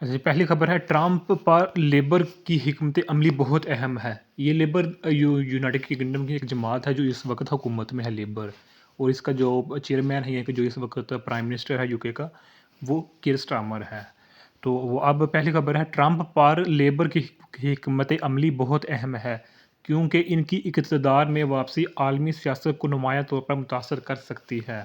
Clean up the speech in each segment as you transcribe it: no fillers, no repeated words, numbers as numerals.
اچھا، پہلی خبر ہے ٹرمپ پر لیبر کی حکمت عملی بہت اہم ہے۔ یہ لیبر یونائٹڈ کنگڈم کی ایک جماعت ہے جو اس وقت حکومت میں ہے لیبر، اور اس کا جو چیئرمین ہے یا کہ جو اس وقت پرائم منسٹر ہے UK کا، وہ کیر سٹارمر ہے۔ تو وہ اب پہلی خبر ہے ٹرمپ پر لیبر کی حکمت عملی بہت اہم ہے کیونکہ ان کی اقتدار میں واپسی عالمی سیاست کو نمایاں طور پر متاثر کر سکتی ہے۔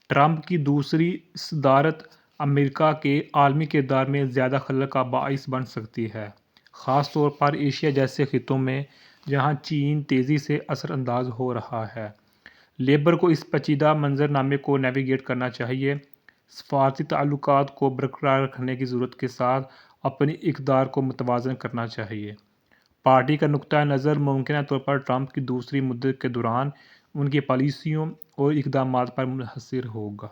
ٹرمپ کی دوسری صدارت امریکہ کے عالمی کردار میں زیادہ خلل کا باعث بن سکتی ہے، خاص طور پر ایشیا جیسے خطوں میں جہاں چین تیزی سے اثر انداز ہو رہا ہے۔ لیبر کو اس پیچیدہ منظر نامے کو نیویگیٹ کرنا چاہیے، سفارتی تعلقات کو برقرار رکھنے کی ضرورت کے ساتھ اپنی اقدار کو متوازن کرنا چاہیے۔ پارٹی کا نقطہ نظر ممکنہ طور پر ٹرمپ کی دوسری مدت کے دوران ان کی پالیسیوں اور اقدامات پر منحصر ہوگا۔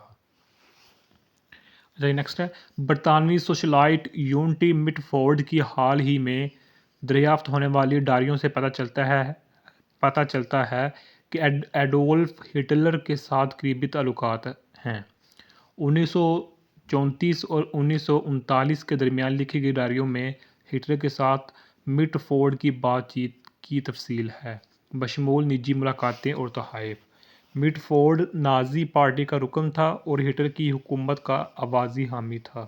نیکسٹ ہے برطانوی سوشلائٹ یونٹی مٹ فورڈ کی حال ہی میں دریافت ہونے والی ڈائریوں سے پتہ چلتا ہے کہ ایڈولف ہٹلر کے ساتھ قریبی تعلقات ہیں۔ 1934 اور 1939 کے درمیان لکھی گئی ڈائریوں میں ہٹلر کے ساتھ مٹ فورڈ کی بات چیت کی تفصیل ہے، بشمول نجی ملاقاتیں اور تحائف۔ مٹ فورڈ نازی پارٹی کا رکن تھا اور ہٹلر کی حکومت کا آوازی حامی تھا۔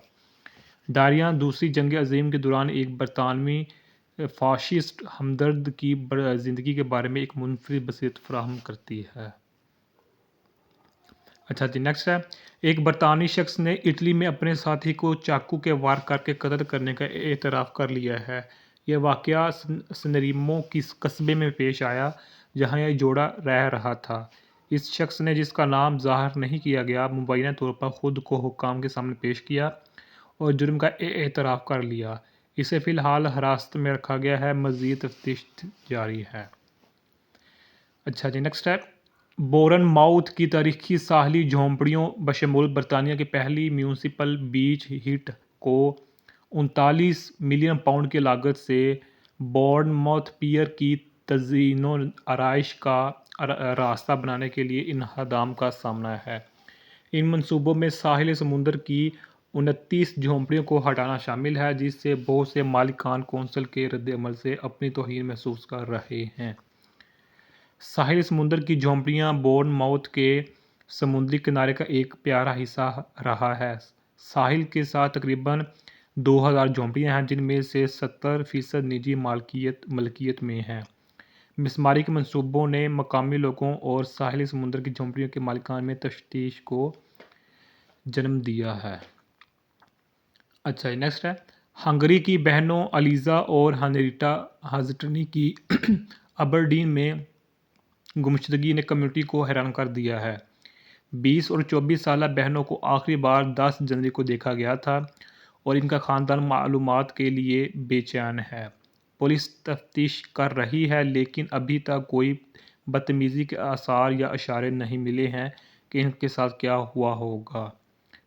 ڈائریاں دوسری جنگ عظیم کے دوران ایک برطانوی فاشسٹ ہمدرد کی زندگی کے بارے میں ایک منفرد بصیرت فراہم کرتی ہے۔ اچھا جی، نیکسٹ ہے ایک برطانوی شخص نے اٹلی میں اپنے ساتھی کو چاقو کے وار کر کے قتل کرنے کا اعتراف کر لیا ہے۔ یہ واقعہ سنریمو کی قصبے میں پیش آیا جہاں یہ جوڑا رہ رہا تھا۔ اس شخص نے، جس کا نام ظاہر نہیں کیا گیا، مبینہ طور پر خود کو حکام کے سامنے پیش کیا اور جرم کا اعتراف کر لیا۔ اسے فی الحال حراست میں رکھا گیا ہے، مزید تفتیش جاری ہے۔ اچھا جی، نیکسٹ ہے بورن ماؤتھ کی تاریخی ساحلی جھونپڑیوں بشمول برطانیہ کی پہلی میونسپل بیچ ہٹ کو 39 ملین پاؤنڈ کی لاگت سے بورن ماؤتھ پیئر کی تزئین و آرائش کا راستہ بنانے کے لیے انہدام کا سامنا ہے۔ ان منصوبوں میں ساحل سمندر کی 29 جھونپڑیوں کو ہٹانا شامل ہے، جس سے بہت سے مالکان کونسل کے رد عمل سے اپنی توہین محسوس کر رہے ہیں۔ ساحل سمندر کی جھونپڑیاں بورن ماؤتھ کے سمندری کنارے کا ایک پیارا حصہ رہا ہے۔ ساحل کے ساتھ تقریباً 2000 جھونپڑیاں ہیں، جن میں سے 70% نجی ملکیت میں ہیں۔ مسماری کے منصوبوں نے مقامی لوگوں اور ساحل سمندر کی جھونپڑیوں کے مالکان میں تشویش کو جنم دیا ہے۔ اچھا، نیکسٹ ہے ہنگری کی بہنوں الیزا اور ہنریٹا ہزٹنی کی ابرڈین میں گمشدگی نے کمیونٹی کو حیران کر دیا ہے۔ 20 اور 24 سالہ بہنوں کو آخری بار 10 جنوری کو دیکھا گیا تھا اور ان کا خاندان معلومات کے لیے بے چین ہے۔ پولیس تفتیش کر رہی ہے لیکن ابھی تک کوئی بدتمیزی کے آثار یا اشارے نہیں ملے ہیں کہ ان کے ساتھ کیا ہوا ہوگا۔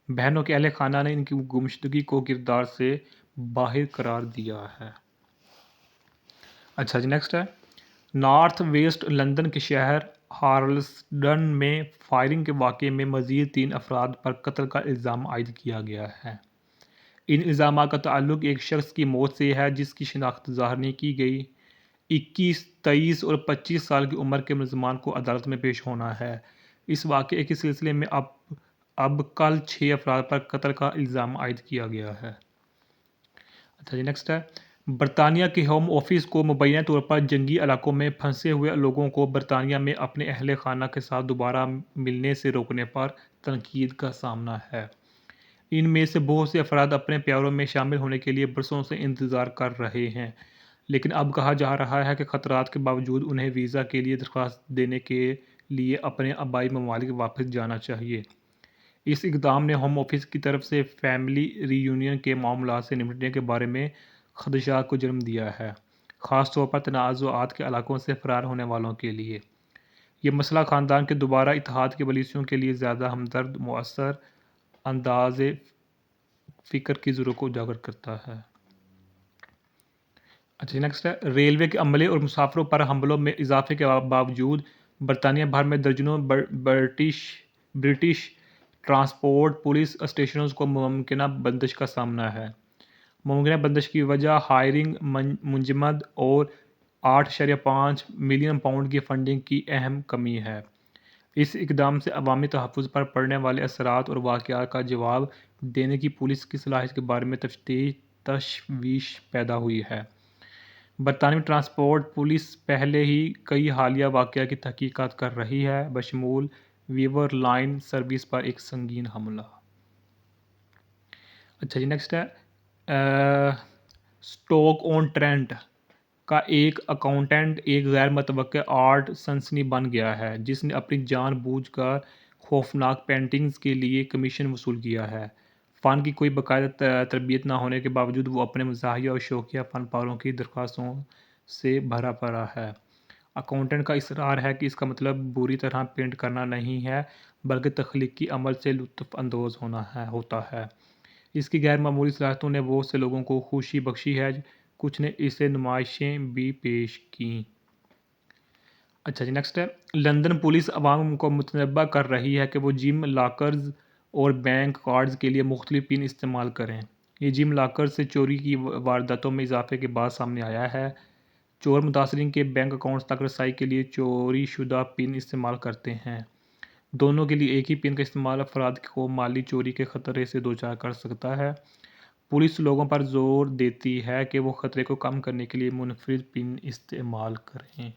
بہنوں کے اہل خانہ نے ان کی گمشدگی کو کردار سے باہر قرار دیا ہے۔ اچھا جی، نیکسٹ ہے نارتھ ویسٹ لندن کے شہر ہارلسڈن میں فائرنگ کے واقعے میں مزید 3 افراد پر قتل کا الزام عائد کیا گیا ہے۔ ان الزامات کا تعلق ایک شخص کی موت سے ہے جس کی شناخت ظاہر نہیں کی گئی۔ 21، 23 اور 25 سال کی عمر کے ملزمان کو عدالت میں پیش ہونا ہے۔ اس واقعے کے سلسلے میں اب کل 6 افراد پر قتل کا الزام عائد کیا گیا ہے۔ اچھا جی، نیکسٹ ہے برطانیہ کے ہوم آفس کو مبینہ طور پر جنگی علاقوں میں پھنسے ہوئے لوگوں کو برطانیہ میں اپنے اہل خانہ کے ساتھ دوبارہ ملنے سے روکنے پر تنقید کا سامنا ہے۔ ان میں سے بہت سے افراد اپنے پیاروں میں شامل ہونے کے لیے برسوں سے انتظار کر رہے ہیں، لیکن اب کہا جا رہا ہے کہ خطرات کے باوجود انہیں ویزا کے لیے درخواست دینے کے لیے اپنے آبائی ممالک واپس جانا چاہیے۔ اس اقدام نے ہوم آفس کی طرف سے فیملی ری یونین کے معاملات سے نمٹنے کے بارے میں خدشات کو جنم دیا ہے، خاص طور پر تنازعات کے علاقوں سے فرار ہونے والوں کے لیے۔ یہ مسئلہ خاندان کے دوبارہ اتحاد کی پالیسیوں کے لیے زیادہ ہمدرد، مؤثر انداز فکر کی ضرورت کو اجاگر کرتا ہے۔ اچھا، نیکسٹ ہے ریلوے کے عملے اور مسافروں پر حملوں میں اضافے کے باوجود برطانیہ بھر میں درجنوں برٹش ٹرانسپورٹ پولیس اسٹیشنز کو ممکنہ بندش کا سامنا ہے۔ ممکنہ بندش کی وجہ ہائرنگ منجمد اور 8.5 ملین پاؤنڈ کی فنڈنگ کی اہم کمی ہے۔ اس اقدام سے عوامی تحفظ پر پڑنے والے اثرات اور واقعات کا جواب دینے کی پولیس کی صلاحیت کے بارے میں تشویش پیدا ہوئی ہے۔ برطانوی ٹرانسپورٹ پولیس پہلے ہی کئی حالیہ واقعات کی تحقیقات کر رہی ہے، بشمول ویور لائن سروس پر ایک سنگین حملہ۔ اچھا جی، نیکسٹ ہے اسٹوک آن ٹرینٹ کا ایک اکاؤنٹنٹ ایک غیر متوقع آرٹ سنسنی بن گیا ہے جس نے اپنی جان بوجھ کر خوفناک پینٹنگز کے لیے کمیشن وصول کیا ہے۔ فن کی کوئی باقاعدہ تربیت نہ ہونے کے باوجود وہ اپنے مزاحیہ اور شوقیہ فن پاروں کی درخواستوں سے بھرا پڑا ہے۔ اکاؤنٹنٹ کا اصرار ہے کہ اس کا مطلب بری طرح پینٹ کرنا نہیں ہے بلکہ تخلیقی عمل سے لطف اندوز ہوتا ہے۔ اس کی غیر معمولی صلاحیتوں نے بہت سے لوگوں کو خوشی بخشی ہے، کچھ نے اسے نمائشیں بھی پیش کیں۔ اچھا جی، نیکسٹ ہے لندن پولیس عوام کو متنبہ کر رہی ہے کہ وہ جم لاکرز اور بینک کارڈز کے لیے مختلف پن استعمال کریں۔ یہ جم لاکرز سے چوری کی وارداتوں میں اضافے کے بعد سامنے آیا ہے۔ چور متاثرین کے بینک اکاؤنٹس تک رسائی کے لیے چوری شدہ پن استعمال کرتے ہیں۔ دونوں کے لیے ایک ہی پن کا استعمال افراد کو مالی چوری کے خطرے سے دوچار کر سکتا ہے۔ پولیس لوگوں پر زور دیتی ہے کہ وہ خطرے کو کم کرنے کے لیے منفرد پن استعمال کریں۔